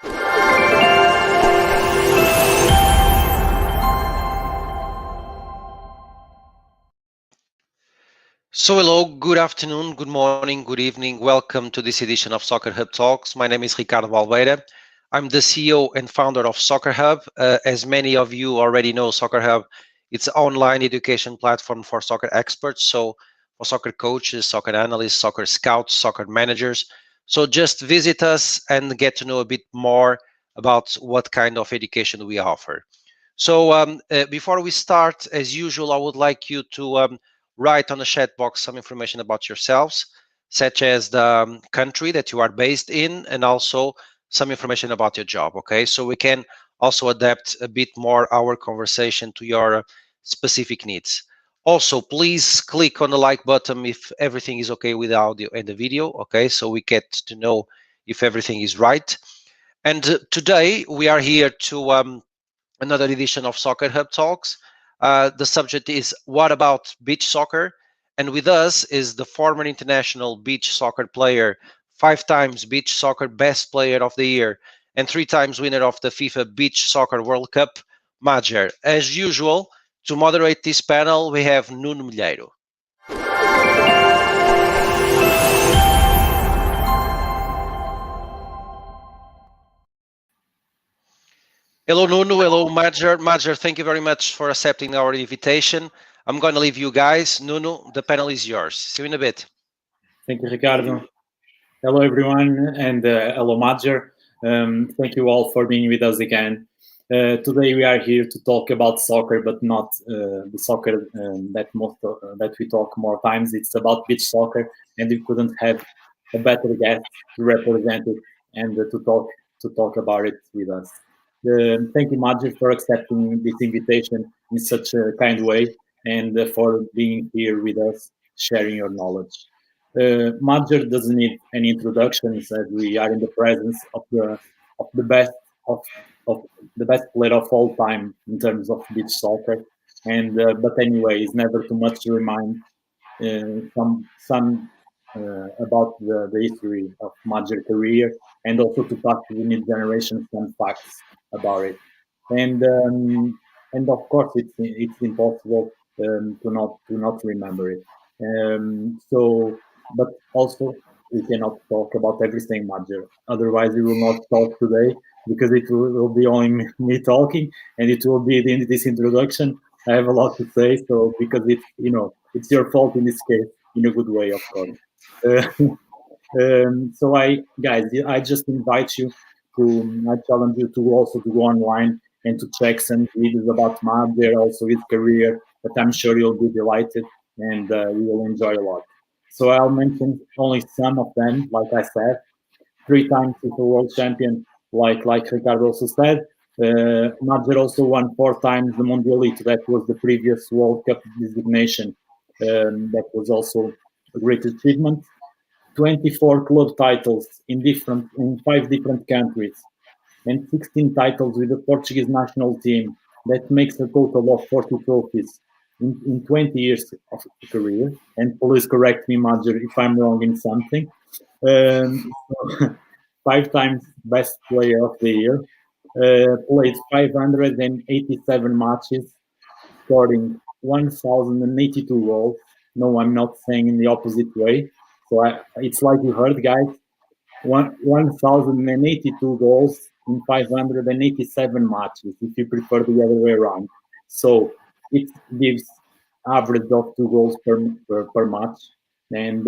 So hello, good afternoon, good morning, good evening. Welcome to this edition of Soccer Hub Talks. My name is Ricardo Valveira. I'm the CEO and founder of Soccer Hub. As many of you already know, Soccer Hub, it's an online education platform for soccer experts. So for soccer coaches, soccer analysts, soccer scouts, soccer managers. So just visit us and get to know a bit more about what kind of education we offer. So before we start, as usual, I would like you to write on the chat box some information about yourselves, such as the country that you are based in, and also some information about your job, okay? So we can also adapt a bit more our conversation to your specific needs. Also, please click on the like button if everything is okay with the audio and the video, okay? So we get to know if everything is right. And today we are here to another edition of Soccer Hub Talks. The subject is what about beach soccer? And with us is the former international beach soccer player, 5 times beach soccer best player of the year, and 3 times winner of the FIFA Beach Soccer World Cup, MADJER. As usual, to moderate this panel, we have Nuno Milheiro. Hello, Nuno. Hello, MADJER. MADJER, thank you very much for accepting our invitation. I'm going to leave you guys. Nuno, the panel is yours. See you in a bit. Thank you, Ricardo. Hello, everyone, and hello, MADJER. Thank you all for being with us again. Today we are here to talk about soccer, but not the soccer that we talk more times. It's about beach soccer, and we couldn't have a better guest to represent it and to talk about it with us. Thank you, MADJER, for accepting this invitation in such a kind way and for being here with us, sharing your knowledge. MADJER doesn't need any introductions, as we are in the presence of the best of the best player of all time in terms of beach soccer. And but anyway, it's never too much to remind some about the history of MADJER career, and also to pass to the new generation some facts about it. And of course, it's impossible to not remember it. But also we cannot talk about everything, MADJER. Otherwise, we will not talk today, because it will be only me talking, and it will be this introduction. I have a lot to say, so because it's your fault in this case, in a good way, of course. So I just invite you I challenge you to also to go online and to check some videos about MADJER, also his career. But I'm sure you'll be delighted, and you will enjoy a lot. So I'll mention only some of them, like I said. 3 times FIFA world champion, like Ricardo also said. MADJER also won 4 times the Mundialito. That was the previous World Cup designation. That was also a great achievement. 24 club titles in 5 different countries, and 16 titles with the Portuguese national team. That makes a total of 40 trophies in 20 years of career. And please correct me, MADJER, if I'm wrong in something. 5 times best player of the year. Played 587 matches, scoring 1,082 goals. No, I'm not saying in the opposite way. So it's like you heard, guys. 1,082 goals in 587 matches, if you prefer the other way around. So it gives average of 2 goals per match, and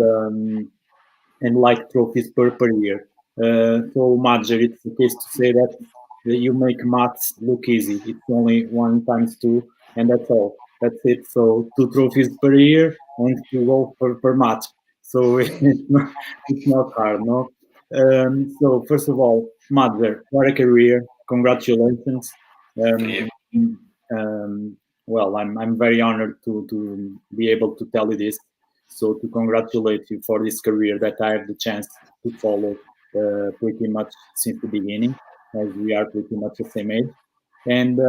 like trophies per year. So MADJER, it's the case to say that you make maths look easy. It's only 1 times 2, and that's all. That's it. So 2 trophies per year and 2 goals per match. So it's not hard, no? So first of all, MADJER, what a career! Congratulations. Well, I'm very honored to be able to tell you this. So to congratulate you for this career that I have the chance to follow pretty much since the beginning, as we are pretty much the same age. And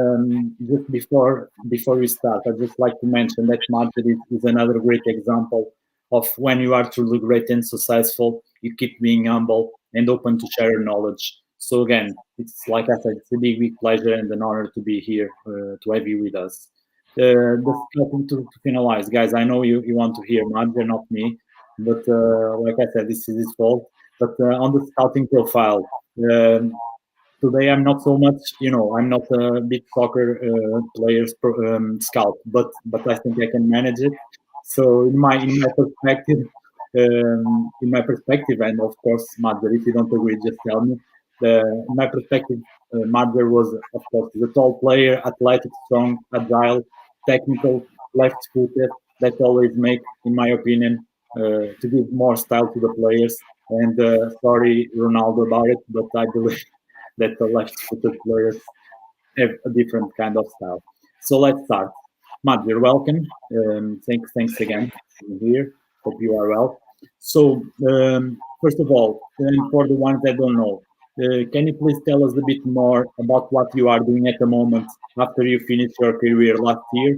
just before we start, I'd just like to mention that MADJER is another great example of when you are truly great and successful, you keep being humble and open to share your knowledge. So again, it's like I said, it's a big pleasure and an honor to be here to have you with us. The scouting to finalize, guys. I know you want to hear Madjer, not me, but like I said, this is his fault. But on the scouting profile, today I'm not so much, I'm not a big soccer players scout, but I think I can manage it. So in my perspective, and of course, Madzer, if you don't agree, just tell me. In my perspective, Madzer was, of course, the tall player, athletic, strong, agile, technical, left-footed. That always make, in my opinion, to give more style to the players. And sorry, Ronaldo, about it, but I believe that the left-footed players have a different kind of style. So let's start. Matt, you're welcome. Thanks again for being here. Hope you are well. So first of all, and for the ones that don't know, can you please tell us a bit more about what you are doing at the moment after you finished your career last year,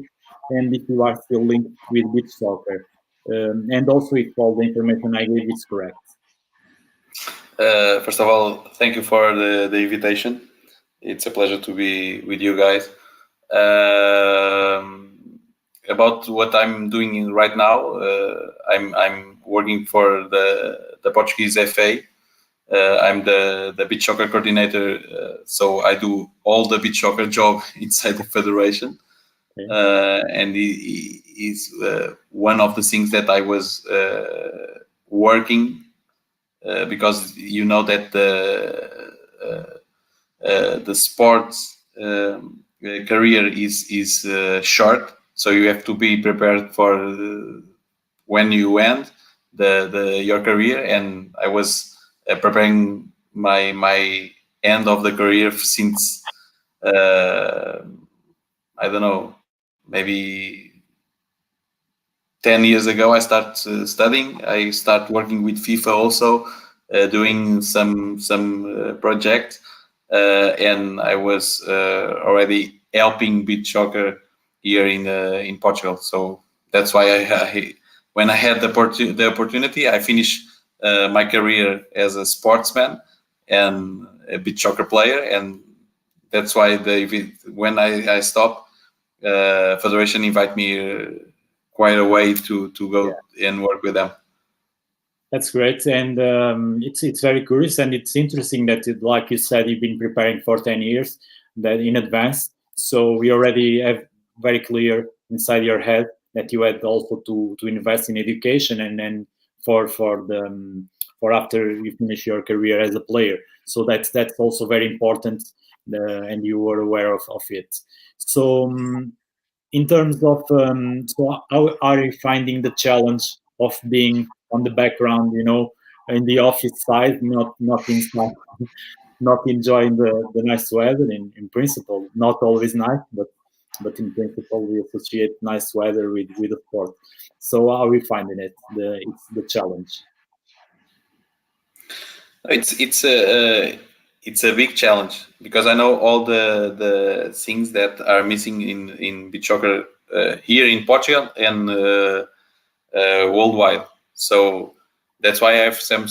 and if you are still linked with beach soccer, and also if all the information I gave is correct. First of all, thank you for the invitation. It's a pleasure to be with you guys. About what I'm doing right now, I'm working for the Portuguese FA. I'm the beach soccer coordinator, so I do all the beach soccer job inside the federation. And it is one of the things that I was working because you know that the sports career is short, so you have to be prepared for when you end your career. And I was preparing my end of the career since I don't know, maybe 10 years ago. I started studying. I start working with FIFA also, doing some projects, and I was already helping beach soccer here in Portugal. So that's why when I had the opportunity, I finished my career as a sportsman and a beach soccer player, and that's why when I stopped, Federation invite me quite a way to go and work with them. That's great, and it's very curious, and it's interesting that, like you said, you've been preparing for 10 years that in advance. So we already have very clear inside your head that you had also to invest in education, and then for after you finish your career as a player. So that's also very important, and you were aware of it. So in terms of so how are you finding the challenge of being on the background, in the office side, not inside, not enjoying the nice weather in principle, not always nice, but in principle we associate nice weather with the sport. So how are we finding it? It's the challenge. It's a big challenge because I know all the things that are missing in beach soccer here in Portugal and worldwide. So that's why I have some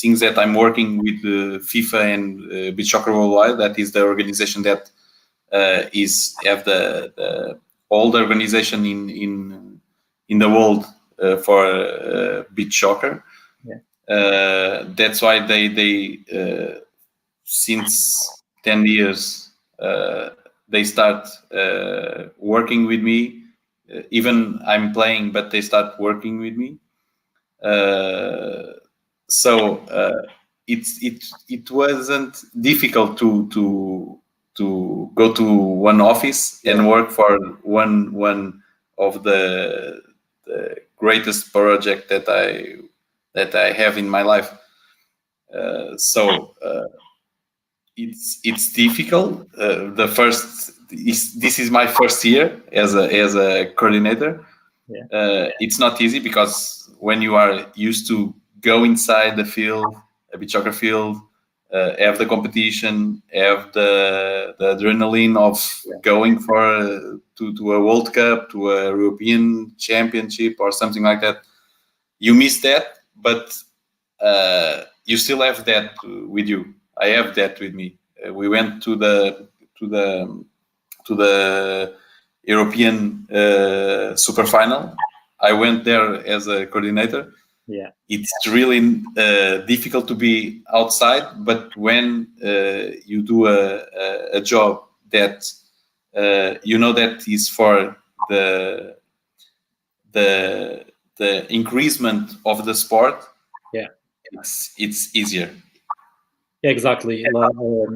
things that I'm working with FIFA and beach soccer worldwide. That is the organization that have the old organization in the world for beach soccer. That's why they since 10 years they start working with me. Even I'm playing, but they start working with me. So it wasn't difficult to go to one office and work for one of the greatest project that I have in my life. So it's difficult. This is my first year as a coordinator. It's not easy because when you are used to go inside the field, a beach soccer field, have the competition, have the adrenaline of going to a World Cup, to a European Championship or something like that. You miss that, but you still have that with you. I have that with me. We went to the European super final. I went there as a coordinator. Yeah, it's really difficult to be outside, but when you do a job that you know that is for the increasement of the sport, yeah, it's easier. exactly.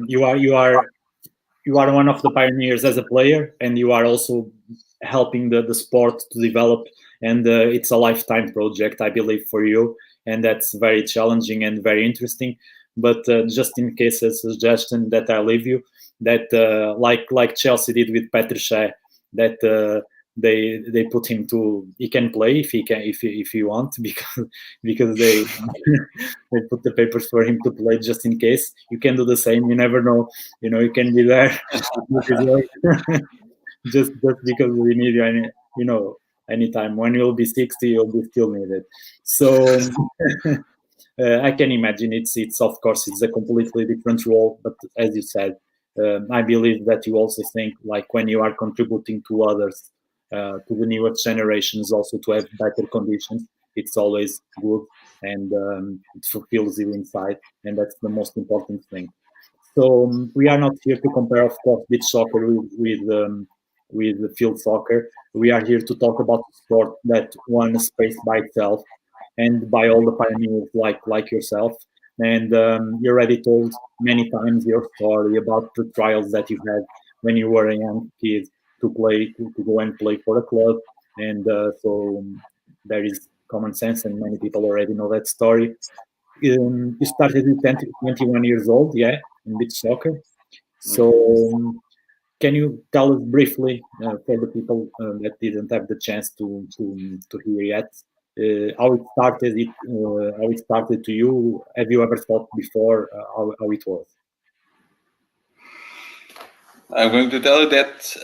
You are one of the pioneers as a player, and you are also helping the sport to develop. And it's a lifetime project, I believe, for you, and that's very challenging and very interesting. But just in case, a suggestion that I leave you, that like Chelsea did with Petr, that they put him to, he can play if he want, because they they put the papers for him to play just in case. You can do the same. You never know. You can be there just because we need you anytime. When you'll be 60, you'll be still needed. So I can imagine it's of course it's a completely different role, but as you said, I believe that you also think, like, when you are contributing to others, to the newer generations, also to have better conditions, it's always good, and it fulfills you inside, and that's the most important thing. So we are not here to compare, of course, beach soccer with field soccer. We are here to talk about the sport that won a space by itself, and by all the pioneers like yourself. And you already told many times your story about the trials that you had when you were a young kid to go and play for a club. And so there is common sense, and many people already know that story. You started with 21 years old, yeah, in beach soccer. So can you tell us briefly, for the people that didn't have the chance to hear yet, how it started? How it started to you? Have you ever thought before how it was? I'm going to tell you that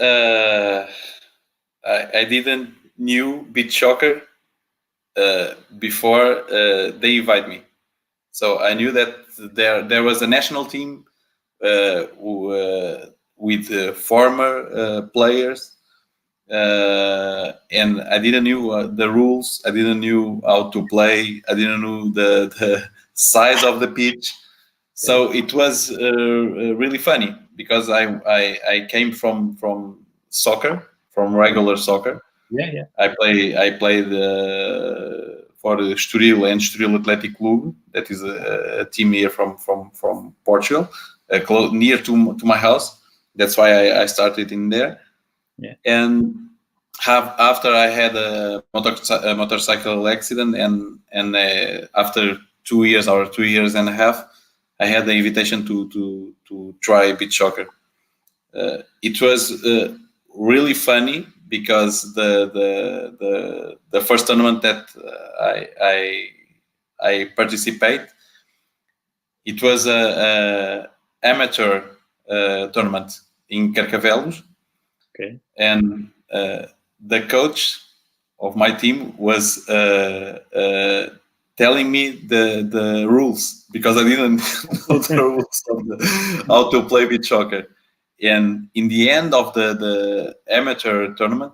I didn't knew beach soccer before they invite me. So I knew that there was a national team with former players, and I didn't knew the rules. I didn't knew how to play. I didn't know the size of the pitch. So it was really funny, because I came from soccer, from regular soccer. Yeah. I played for the Estoril and Estoril Athletic Club. That is a team here from Portugal, near to my house. That's why I started in there. Yeah. And after I had a motorcycle accident, and after 2 years or 2 years and a half, I had the invitation to try beach soccer. It was really funny, because the first tournament that I participate, it was a amateur tournament in Carcavelos. Okay. And the coach of my team was telling me the rules, because I didn't know the rules of how to play beach soccer. And in the end of the amateur tournament,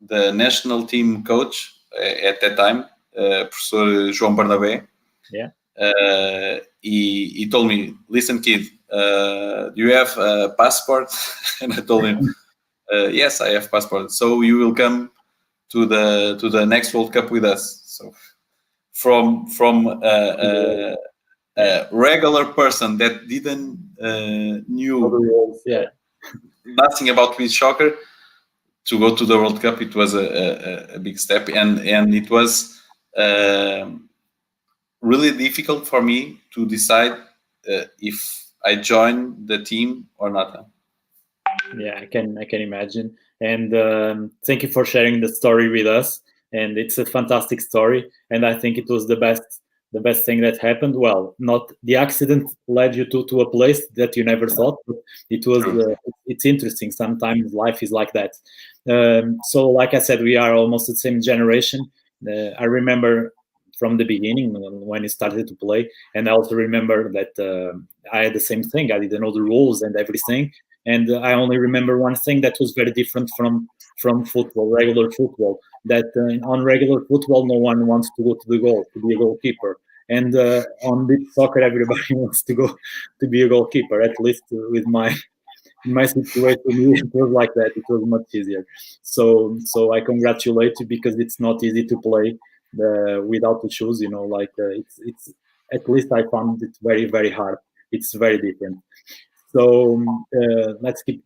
the national team coach at that time, Professor João Bernabé, he told me, "Listen, kid, do you have a passport?" And I told him, "Yes, I have passport. So you will come to the next World Cup with us." So from a regular person that didn't knew nothing about beach soccer to go to the World Cup, it was a big step, and it was really difficult for me to decide if I join the team or not. Yeah, I can imagine. And thank you for sharing the story with us. And it's a fantastic story. And I think it was the best thing that happened. Well, not the accident led you to a place that you never thought, but it was. It's interesting. Sometimes life is like that. So, like I said, we are almost the same generation. I remember from the beginning when he started to play. And I also remember that I had the same thing. I didn't know the rules and everything, and I only remember one thing that was very different from football, regular football. That on regular football, no one wants to go to the goal to be a goalkeeper, and on beach soccer, everybody wants to go to be a goalkeeper. At least with my situation, it was like that. It was much easier. So I congratulate you, because it's not easy to play without the shoes. Like it's at least I found it very, very hard. It's very different. So let's keep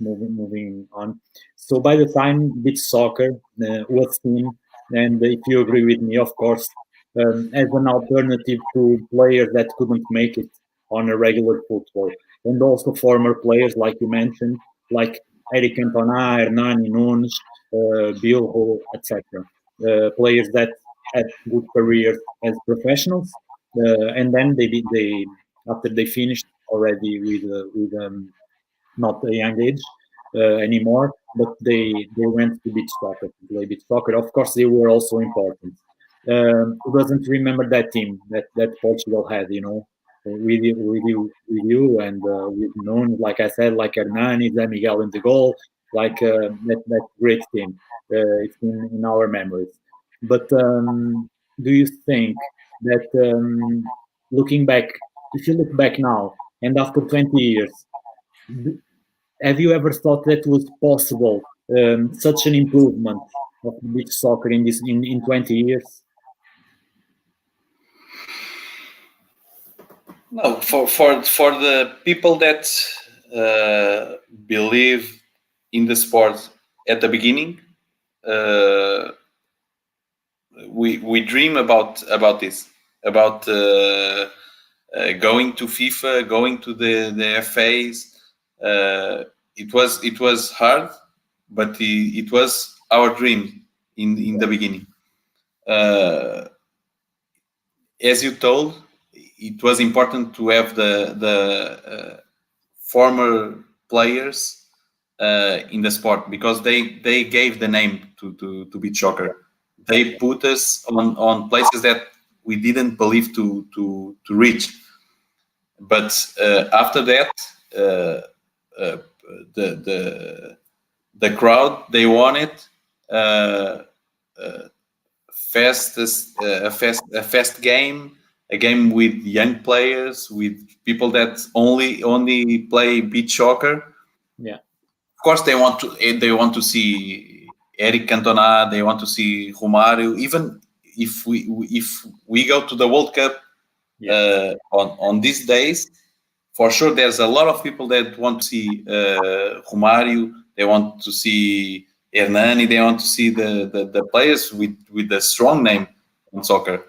moving on. So by the time beach soccer was seen, and if you agree with me, of course, as an alternative to players that couldn't make it on a regular football, and also former players like you mentioned, like Eric Cantona, Hernani, Nunes, Bilho, etc. Players that had good careers as professionals, and then they after they finished already with not a young age anymore, but they went to beach soccer to play beach soccer. Of course, they were also important. Who doesn't remember that team that Portugal had? With you and with Nuno, like I said, like Hernani, Zé Miguel in the goal, like that great team. It's in our memories. But do you think that looking back, if you look back now and after 20 years, have you ever thought that was possible, such an improvement of beach soccer in 20 years? No, for the people that believe in the sport at the beginning, we dream about this, about going to FIFA, going to the FAs. It was hard, but it was our dream in the beginning. As you told, it was important to have the former players in the sport, because they gave the name to beach soccer. They put us on places that we didn't believe to reach. But after that, the crowd, they want it. A fast game, a game with young players, with people that only play beach soccer. Yeah. Of course, they want to see Eric Cantona. They want to see Romário. Even if we go to the World Cup on these days, for sure, there's a lot of people that want to see Romário. They want to see Hernani. They want to see the players with the strong name in soccer.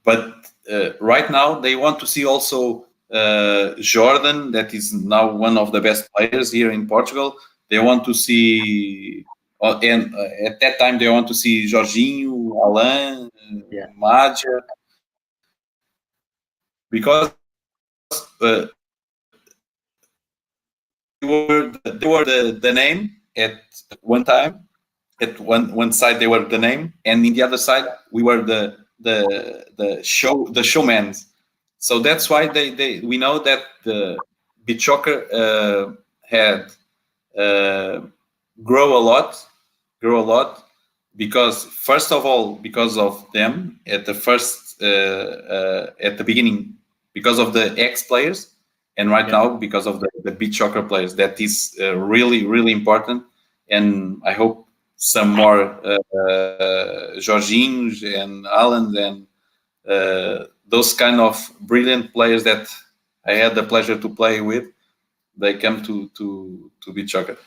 But right now, they want to see also Jordan, that is now one of the best players here in Portugal. They want to see, and at that time, they want to see Jorginho, Alain, MADJER, because they were the name at one time. At one side, they were the name, and in the other side, we were the showmen. So that's why we know that the beach soccer had grow a lot, because first of all, because of them at the beginning, because of the ex players, and right now because of the beach soccer players. That is really, really important, and I hope some more Jorginhos and Alan and those kind of brilliant players that I had the pleasure to play with, they come to beach soccer.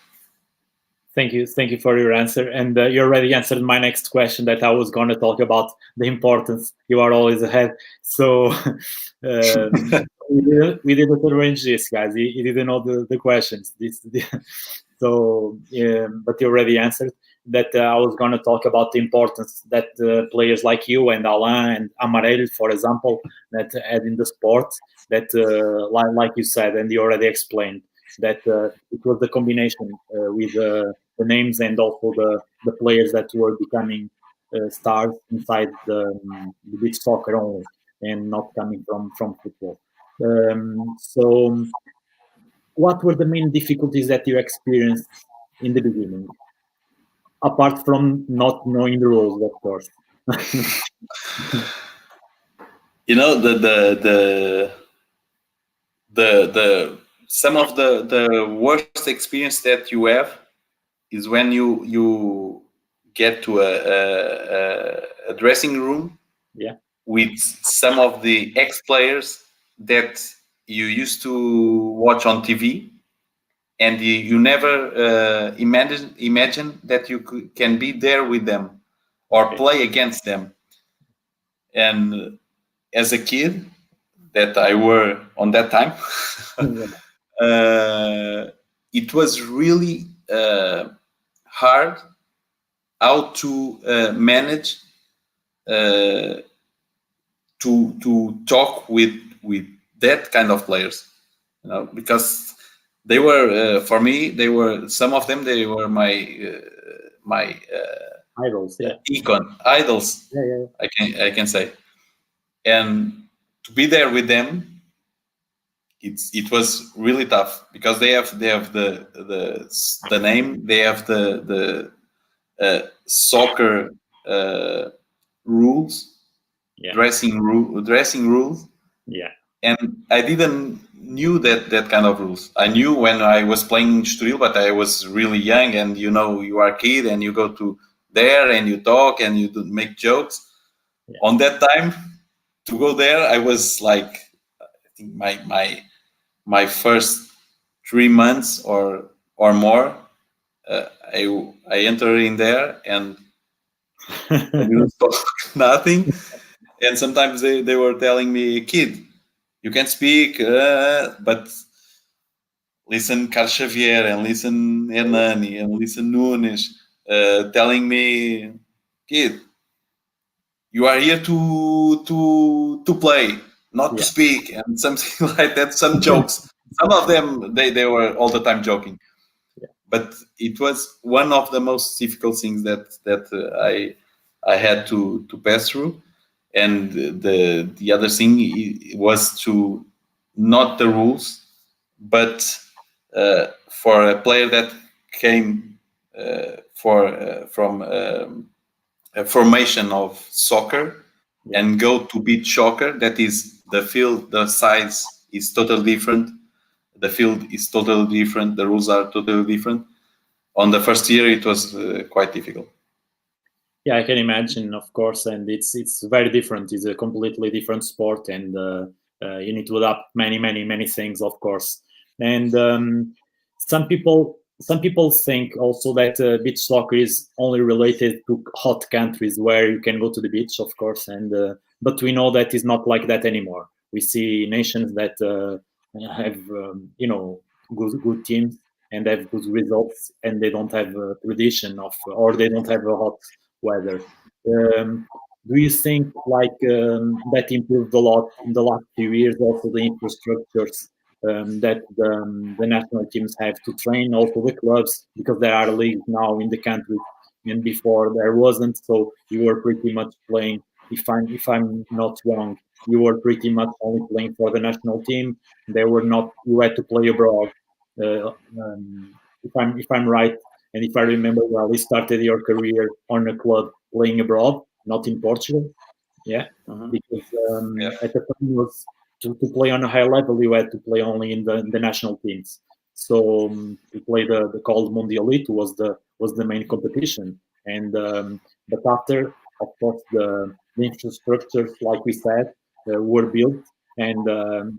Thank you for your answer, and you already answered my next question that I was going to talk about, the importance. You are always ahead. So we didn't arrange this, guys. You didn't know the questions. So but you already answered that. I was going to talk about the importance that players like you and Alain and Amarelo, for example, that had in the sport. That like you said, and you already explained, that it was the combination with the names and also the players that were becoming stars inside the beach soccer only, and not coming from football. So, what were the main difficulties that you experienced in the beginning, apart from not knowing the rules, of course? You know, the some of the worst experience that you have is when you get to a dressing room Yeah. with some of the ex-players that you used to watch on TV, and you never imagine that you can be there with them or play against them. And as a kid that I were on that time, it was really hard how to manage to talk with that kind of players, you know, because they were for me, they were, some of them, they were my Idols, yeah. idols. Yeah. I can say, and to be there with them, it was really tough because they have the name, they have the soccer rules, Yeah. dressing rules. Yeah. And I didn't knew that kind of rules. I knew when I was playing in Estoril, but I was really young, and you know, you are a kid and you go to there and you talk and you make jokes. Yeah. On that time, to go there, I was like, I think my first 3 months or more, I entered in there and I didn't talk nothing. And sometimes they were telling me, kid, you can speak, but listen Carlos Xavier and listen Hernani and listen Nunes telling me, kid, you are here to play, not to speak, and something like that. Some jokes. Some of them they were all the time joking. Yeah. But it was one of the most difficult things that I had to pass through. And the other thing was to, not the rules, but for a player that came from a formation of soccer and go to beach soccer, that is, the field, the size is totally different, the field is totally different, the rules are totally different. On the first year, it was quite difficult. Yeah, I can imagine, of course, and it's very different. It's a completely different sport, and you need to adapt many things, of course. And some people think also that beach soccer is only related to hot countries where you can go to the beach, of course. And but we know that is not like that anymore. We see nations that have good teams and have good results, and they don't have a tradition of, or they don't have a hot weather. Do you think that improved a lot in the last few years? Also, the infrastructures that the national teams have to train, also the clubs, because there are leagues now in the country, and before there wasn't. So you were pretty much playing. If I'm not wrong, you were pretty much only playing for the national team. They were not. You had to play abroad. If I'm right, and if I remember well, you started your career on a club playing abroad, not in Portugal. Yeah, because at the time was to play on a high level, you had to play only in the national teams. So to play the called Mundialito was the main competition. And but after, of course, the infrastructures, like we said, were built, and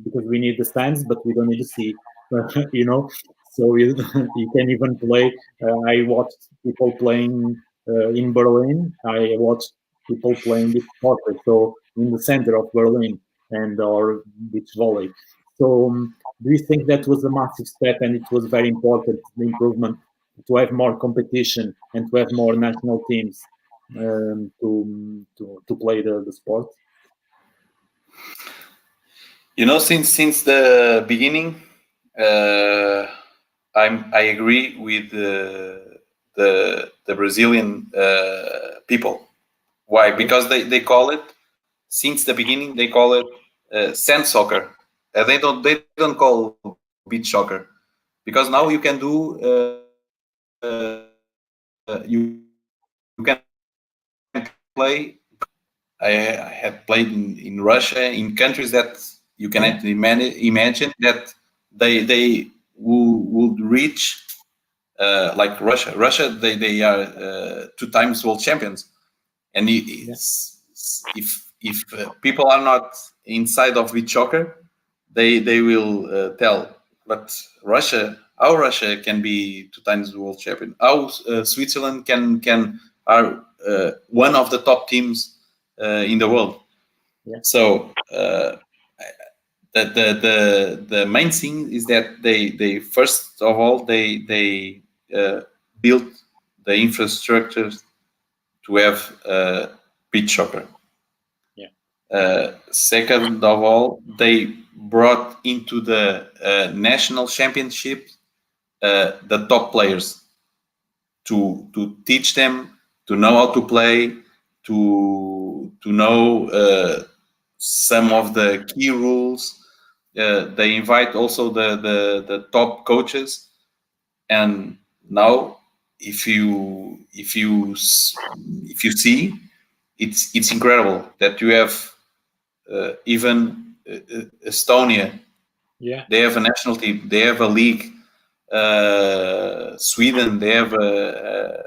because we need the stands, but we don't need to see, you know. So you can even play. I watched people playing in Berlin. I watched people playing beach soccer, so in the center of Berlin, and or beach volley. So do you think that was a massive step, and it was very important, the improvement, to have more competition and to have more national teams to play the sport? You know, since the beginning, I agree with the Brazilian people. Why? Because they call it, since the beginning, they call it sand soccer. They don't call beach soccer, because now you can do you can play. I had played in Russia, in countries that you cannot imagine that they would reach, like Russia. Russia, they are 2 times world champions, and if people are not inside of beach soccer, they will tell. But how Russia can be 2 times world champion? How Switzerland are one of the top teams in the world? Yeah. So the main thing is that they first of all they built the infrastructure to have beach soccer. Second of all, they brought into the national championship the top players to teach them to know how to play, to know some of the key rules. They invite also the top coaches, and now if you see, it's incredible that you have even Estonia. Yeah, they have a national team, they have a league. Sweden, they have a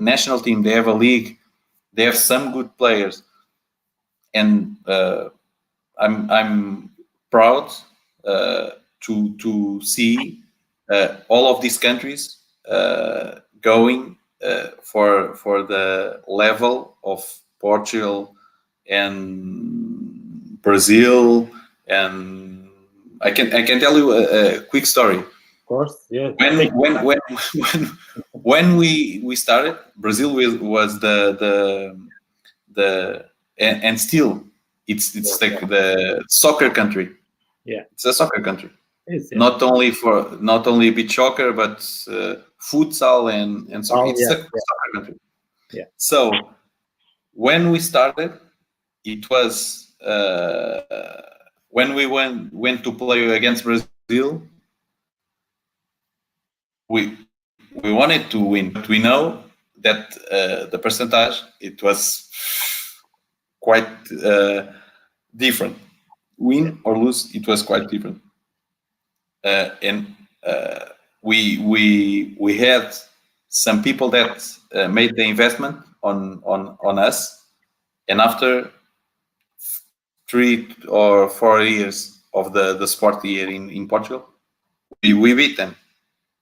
national team, they have a league, they have some good players, and I'm proud to see all of these countries going for the level of Portugal and Brazil. And I can tell you a quick story. of course. Yeah. When we started, Brazil was the and still it's like the soccer country. Yeah, it's a soccer country. It's, Not only beach soccer, but futsal and soccer. It's a soccer country. Yeah. So when we started, it was when we went to play against Brazil. We wanted to win, but we know that the percentage, it was quite different. Win or lose, it was quite different. And we had some people that made the investment on us, and after 3 or 4 years of the sport year in Portugal, we beat them.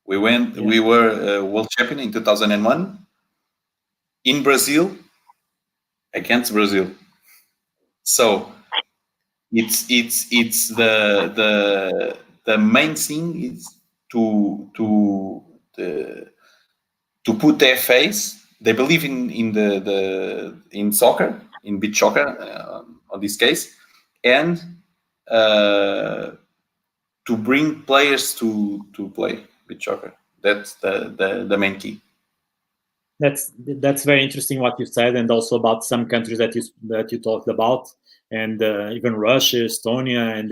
We were world champion in 2001 in Brazil, against Brazil. So it's the main thing is to put their face. They believe in soccer, in beach soccer, on this case, and to bring players to play beach soccer. That's the main key. That's very interesting what you said, and also about some countries that you talked about, and even Russia, Estonia, and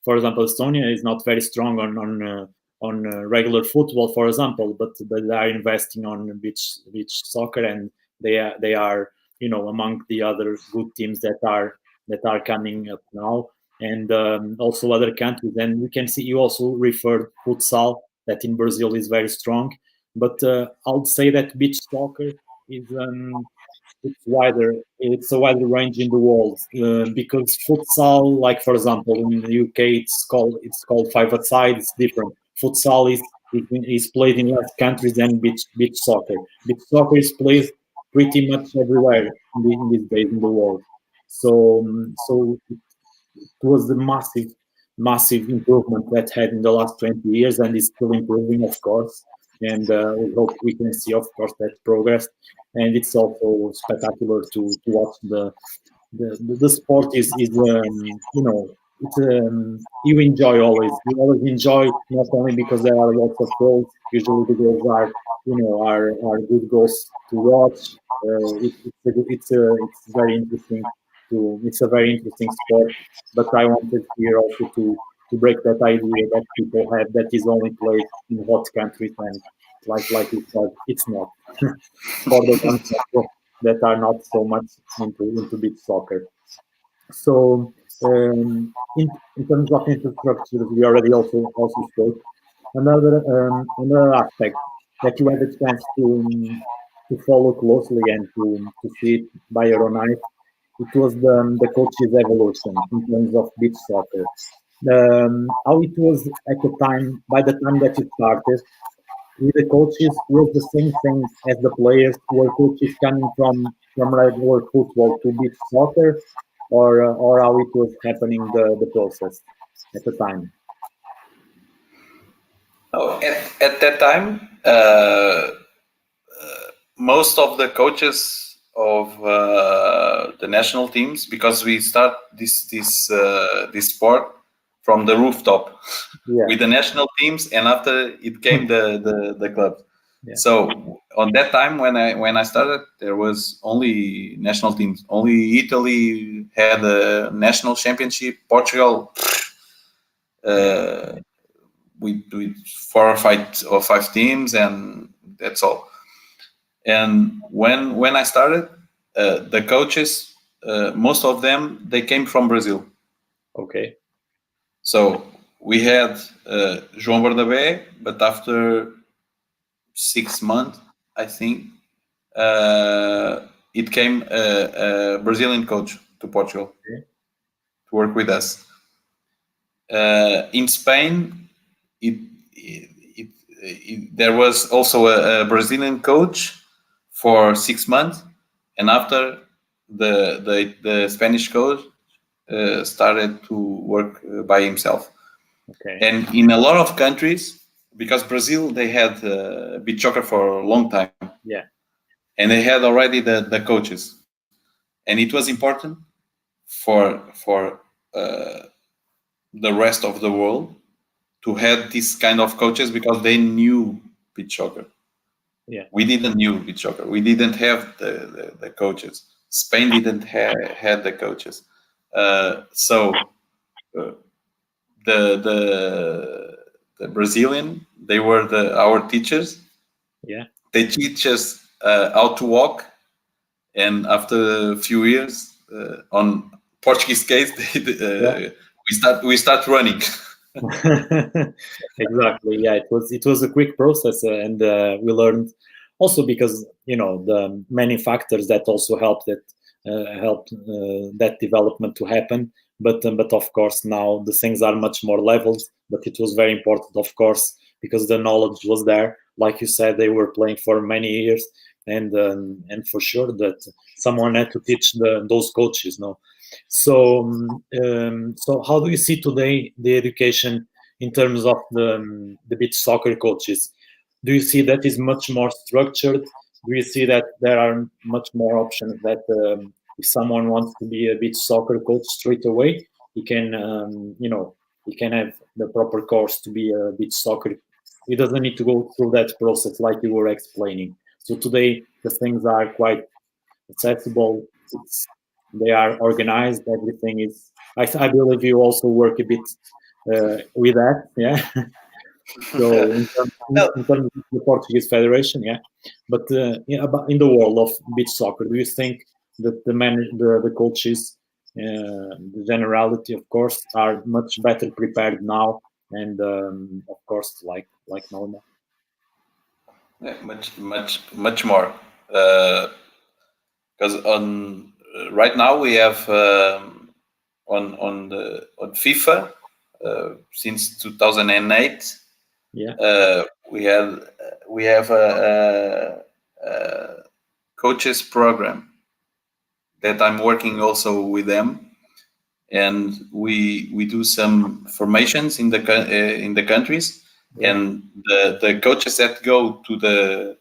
for example, Estonia is not very strong on regular football, for example, but they are investing on beach soccer, and they are among the other good teams that are coming up now, and also other countries. And we can see you also referred futsal, that in Brazil is very strong. But I would say that beach soccer is it's a wider range in the world, because futsal, like for example in the UK, it's called five-a-side. It's different. Futsal is played in less countries than beach soccer. Beach soccer is played pretty much everywhere in these days in the world. So it was the massive improvement that had in the last 20 years, and is still improving, of course. And we hope we can see, of course, that progress. And it's also spectacular to watch the sport. Is you enjoy always. You always enjoy, not only because there are lots of goals. Usually the goals are good goals to watch, It's very interesting. It's a very interesting sport. But I wanted here also to break that idea that people have that is only played in hot countries, and like you said, it's not for the ones that are not so much into beach soccer. So in terms of infrastructure, we already also spoke. Another aspect that you had a chance to follow closely and to see it by your own eyes, it was the coach's evolution in terms of beach soccer. How it was at the time, by the time that you started, with the coaches was the same thing as the players, were coaches coming from regular football to beach soccer, or how it was happening the process at the time. Oh, at that time, most of the coaches of the national teams, because we start this sport from the rooftop with the national teams, and after it came the club. Yeah. So on that time when I started, there was only national teams. Only Italy had a national championship. Portugal, with 4 or 5 teams, and that's all. And when I started, the coaches, most of them, they came from Brazil. Okay. So we had João Bernabé, but after 6 months, I think, it came a Brazilian coach to Portugal to work with us. In Spain, there was also a Brazilian coach for 6 months, and after the Spanish coach started to work by himself. Okay. And in a lot of countries, because Brazil, they had beach soccer for a long time. Yeah. And they had already the coaches, and it was important for the rest of the world to have this kind of coaches, because they knew beach soccer. Yeah. We didn't knew beach soccer. We didn't have the coaches. Spain didn't had the coaches. So the Brazilian, they were our teachers. Yeah. They teach us how to walk, and after a few years, on Portuguese case, we start running. Exactly. Yeah, it was a quick process, and we learned also because the many factors that also helped that development to happen. But of course now the things are much more leveled. But it was very important, of course, because the knowledge was there. Like you said, they were playing for many years, and for sure that someone had to teach those coaches. No. So how do you see today the education in terms of the beach soccer coaches? Do you see that is much more structured? Do you see that there are much more options that if someone wants to be a beach soccer coach straight away, he can he can have the proper course to be a beach soccer. He doesn't need to go through that process like you were explaining. So today the things are quite accessible. They are organized. Everything is. I believe you also work a bit with that, yeah. So in terms of the Portuguese Federation, yeah. But in the world of beach soccer, do you think that the coaches, the generality, of course, are much better prepared now, and of course, like normal? Yeah, much more. Because on right now we have on FIFA since 2008. Yeah. We have a coaches program that I'm working also with them, and we do some formations in the countries, and the coaches that go to the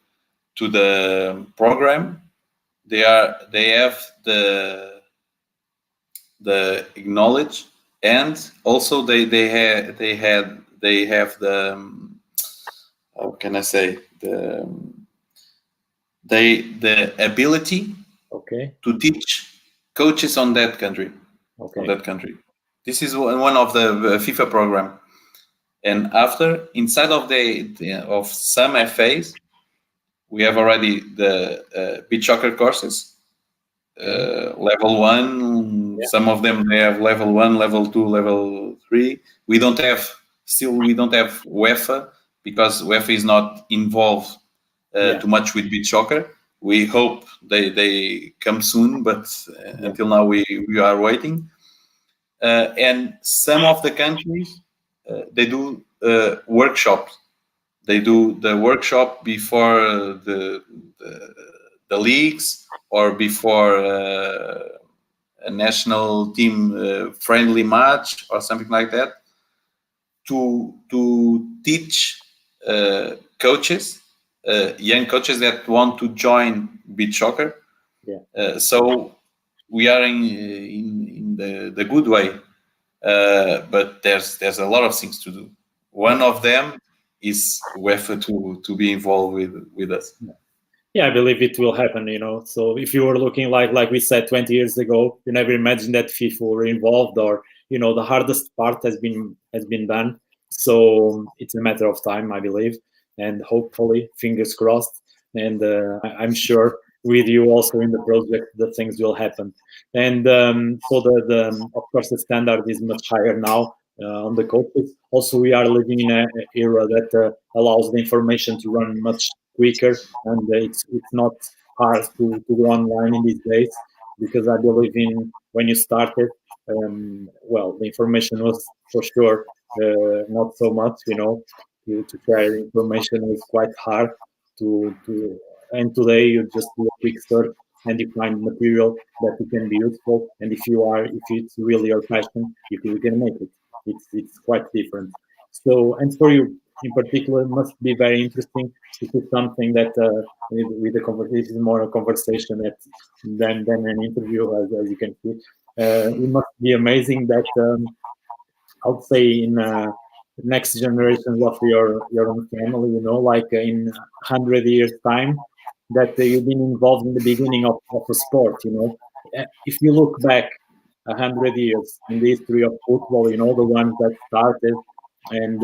program, they have the knowledge, and also they have the how can I say, the ability to teach coaches on that country. This is one of the FIFA program. And after, inside of of some FAs, we have already the beach soccer courses, level 1. Some of them they have level 1, level 2, level 3. We don't have UEFA, because UEFA is not involved too much with beach soccer. We hope they come soon, but until now we are waiting. And some of the countries they do workshops. They do the workshop before the leagues, or before a national team friendly match or something like that, to teach coaches, young coaches that want to join beach soccer. So we are in the good way, but there's a lot of things to do. One of them is UEFA to be involved with us. Yeah, I believe it will happen, So if you were looking like we said 20 years ago, you never imagined that FIFA were involved, or the hardest part has been done. So it's a matter of time, I believe, and hopefully, fingers crossed. And I'm sure with you also in the project that things will happen. And so the of course the standard is much higher now on the coaches. Also, we are living in an era that allows the information to run much quicker, and it's not hard to go online in these days, because I believe in when you started, well, the information was for sure not so much, to share information was quite hard to and today you just do a quick search and you find material that can be useful, and if it's really your passion, you can make it. It's quite different. So, and for you in particular, it must be very interesting. This is something that with the conversation is more a conversation than an interview, as you can see. It must be amazing that I would say in next generations of your own family, like in 100 years time, that you've been involved in the beginning of a sport. If you look back 100 years in the history of football, the ones that started, and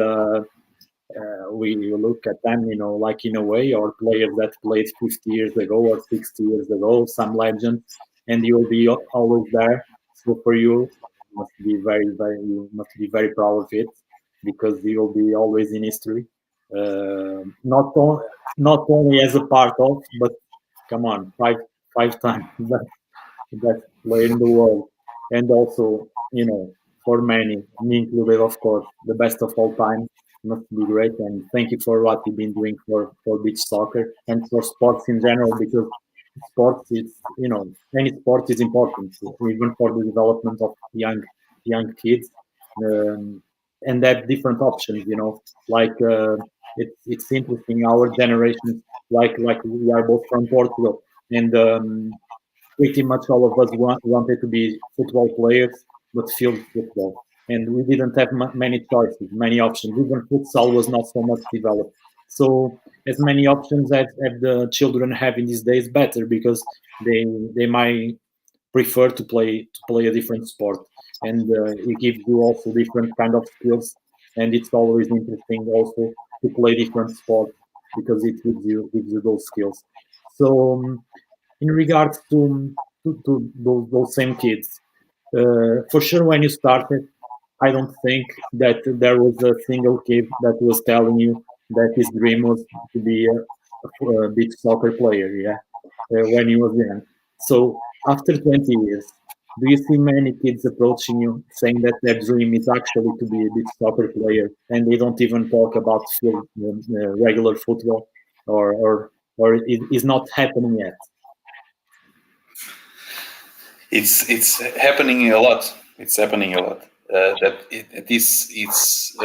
we look at them, like in a way, or players that played 50 years ago or 60 years ago, some legends, and you'll be always there. So for you, must be you must be very proud of it, because you'll be always in history. Not only as a part of, but come on, five times best player in the world, and also for many, me included, of course, the best of all time. Must be great, and thank you for what you've been doing for beach soccer and for sports in general, because sports is any sport is important, even for the development of young kids, and that different options, like it's interesting, our generation, like we are both from Portugal, and pretty much all of us wanted to be football players, but field football. And we didn't have many choices, many options. Even futsal was not so much developed. So as many options as the children have in these days, better, because they might prefer to play a different sport, and it gives you also different kind of skills. And it's always interesting also to play different sports, because it gives you those skills. So in regards to those same kids, for sure, when you started, I don't think that there was a single kid that was telling you that his dream was to be a beach soccer player, when he was young. So after 20 years, do you see many kids approaching you saying that their dream is actually to be a beach soccer player, and they don't even talk about regular football, or it is not happening yet? It's happening a lot. It's happening a lot. That it's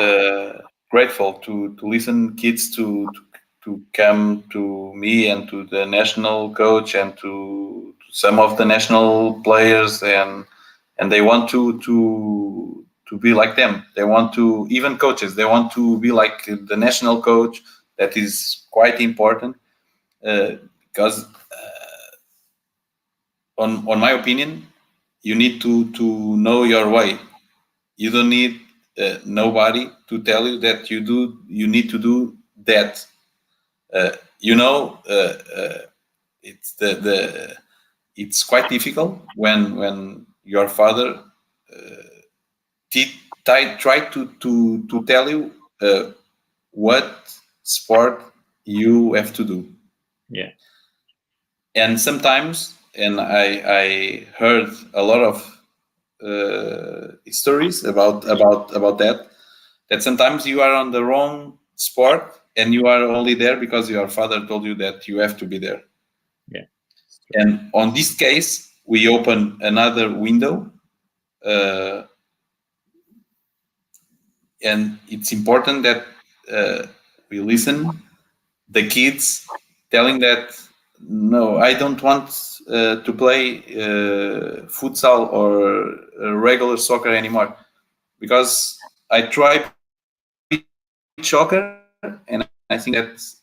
grateful to listen kids to come to me and to the national coach and to some of the national players, and they want to be like them. They want to, even coaches, they want to be like the national coach. That is quite important. because on my opinion, you need to know your way. You don't need nobody to tell you that you need to do that. It's quite difficult when your father try to tell you what sport you have to do. Yeah. And sometimes, and I heard a lot of stories about that sometimes you are on the wrong sport and you are only there because your father told you that you have to be there. Yeah. And on this case, we open another window, and it's important that we listen the kids telling that no, I don't want to play futsal or regular soccer anymore, because I try soccer and I think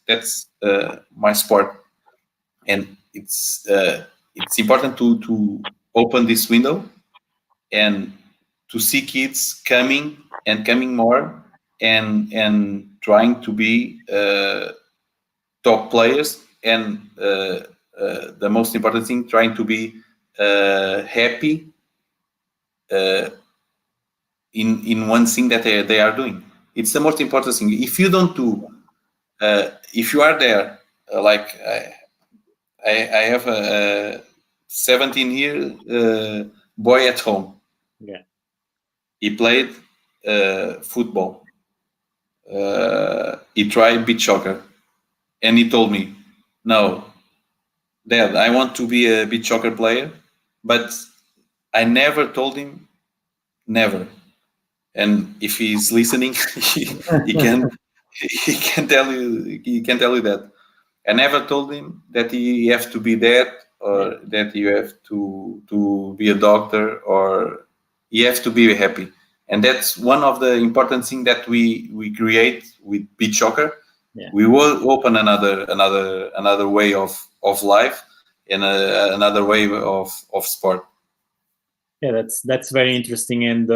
that's my sport. And it's important to open this window and to see kids coming more and trying to be top players, and the most important thing, trying to be happy in one thing that they are doing. It's the most important thing. If you don't do, if you are there, like I have a 17-year boy at home. Yeah. He played football. He tried beach soccer, and he told me, "No, Dad, I want to be a beach soccer player," but I never told him, never. And if he's listening, he can tell you that I never told him that he have to be that, or that you have to be a doctor, or you have to be happy. And that's one of the important things that we create with beach soccer. Yeah. We will open another way of life, and another way of sport. Yeah, that's very interesting. And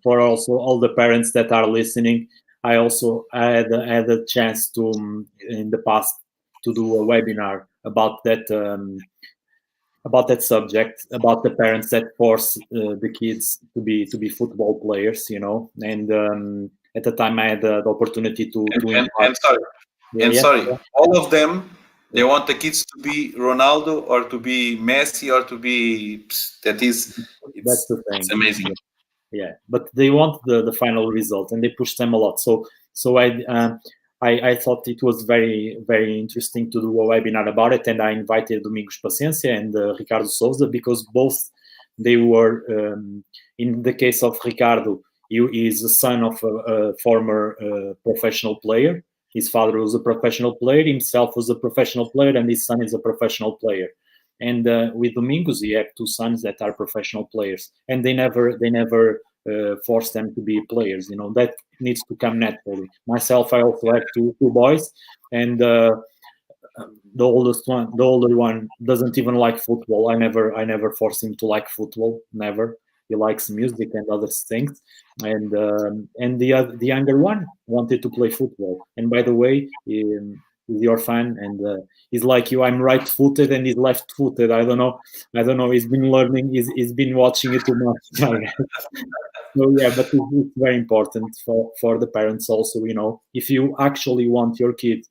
for also all the parents that are listening, I also had a chance to in the past to do a webinar about that subject, about the parents that force the kids to be football players, And at the time, I had the opportunity to sorry, all of them, they want the kids to be Ronaldo or to be Messi or to be it's the thing. It's amazing. Yeah, but they want the final result, and they push them a lot. So I thought it was very, very interesting to do a webinar about it, and I invited Domingos Paciência and Ricardo Souza, because both they were, in the case of Ricardo, he is the son of a former professional player. His father was a professional player, himself was a professional player, and his son is a professional player. And with Domingos, he have two sons that are professional players, and they never force them to be players. That needs to come naturally. Myself, I also have two boys, and the older one doesn't even like football. I never force him to like football. Never. He likes music and other things, and the younger one wanted to play football. And by the way, he's your fan, and he's like you. I'm right-footed and he's left-footed. I don't know. He's been learning. He's been watching it too much. So yeah, but it's very important for the parents also. If you actually want your kid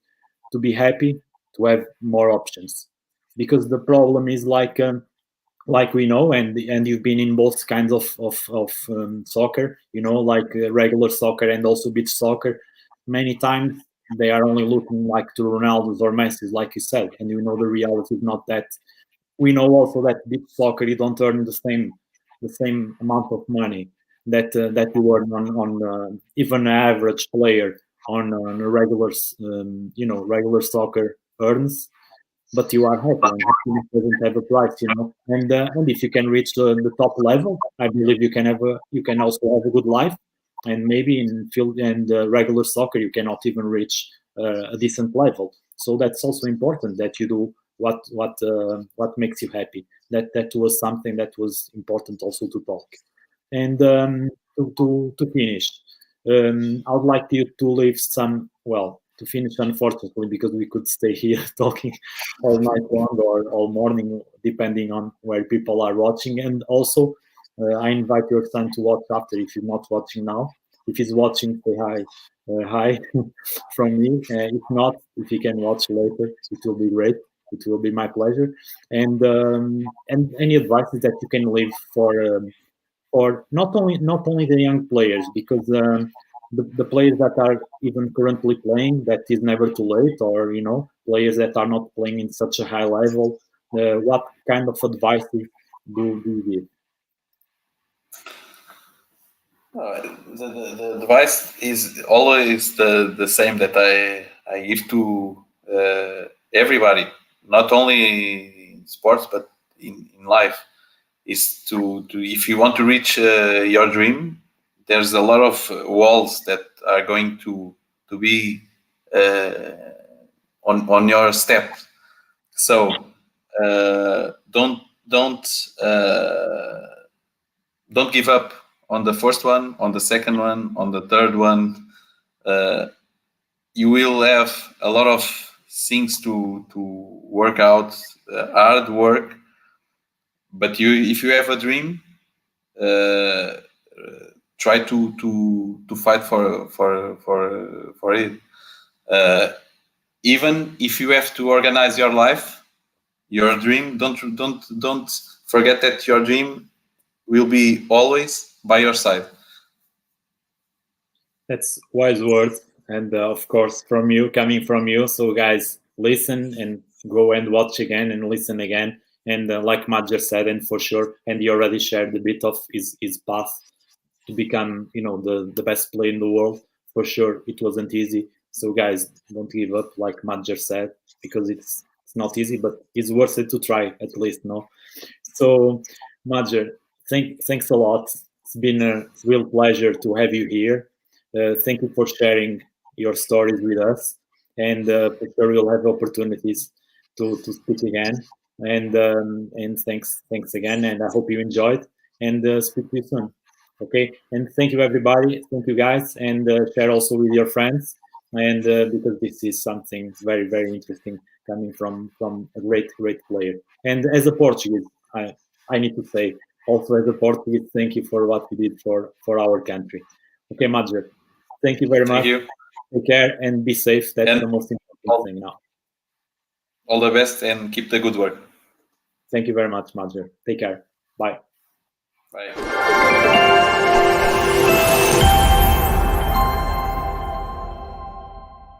to be happy, to have more options, because the problem is like we know, and you've been in both kinds of soccer, like regular soccer and also beach soccer. Many times they are only looking like to Ronaldo's or Messi's, like you said, and the reality is not that. We know also that beach soccer, you don't earn the same amount of money that you earn on even an average player on a regular regular soccer earns. But you are happy, and happiness doesn't have a price, And if you can reach the top level, I believe you can also have a good life. And maybe in field and regular soccer, you cannot even reach a decent level. So that's also important that you do what makes you happy. That was something that was important also to talk. And to finish, I would like you to leave some, well, to finish, unfortunately, because we could stay here talking all night long or all morning, depending on where people are watching. And also, I invite your son to watch after if you're not watching now. If he's watching, say hi. Hi from me. If not, if he can watch later, it will be great. It will be my pleasure. And any advices that you can leave for not only the young players, because the players that are even currently playing, that is never too late, or players that are not playing in such a high level, what kind of advice do you give? The advice is always the same that I give to everybody, not only in sports but in life, is to if you want to reach your dream, there's a lot of walls that are going to be on your step. So don't give up on the first one, on the second one, on the third one. You will have a lot of things to work out, hard work. But if you have a dream, try to fight for it. Even if you have to organize your life, your dream, don't forget that your dream will be always by your side. That's wise words, and of course coming from you. So guys, listen and go and watch again and listen again. And like MADJER said, and for sure, and he already shared a bit of his path to become, the best player in the world. For sure, it wasn't easy. So guys, don't give up, like MADJER said, because it's not easy, but it's worth it to try at least, no? So MADJER, thanks a lot. It's been a real pleasure to have you here. Thank you for sharing your stories with us, and for sure we'll have opportunities to speak again. And thanks again, and I hope you enjoyed, and speak to you soon. Okay, and thank you everybody, thank you guys, and share also with your friends, and because this is something very, very interesting coming from a great player. And as a Portuguese, I need to say also, as a Portuguese, thank you for what you did for our country. Okay, MADJER, thank you very much. Thank you. Take care and be safe. That's the most important thing now. All the best and keep the good work. Thank you very much, MADJER. Take care. Bye. Bye.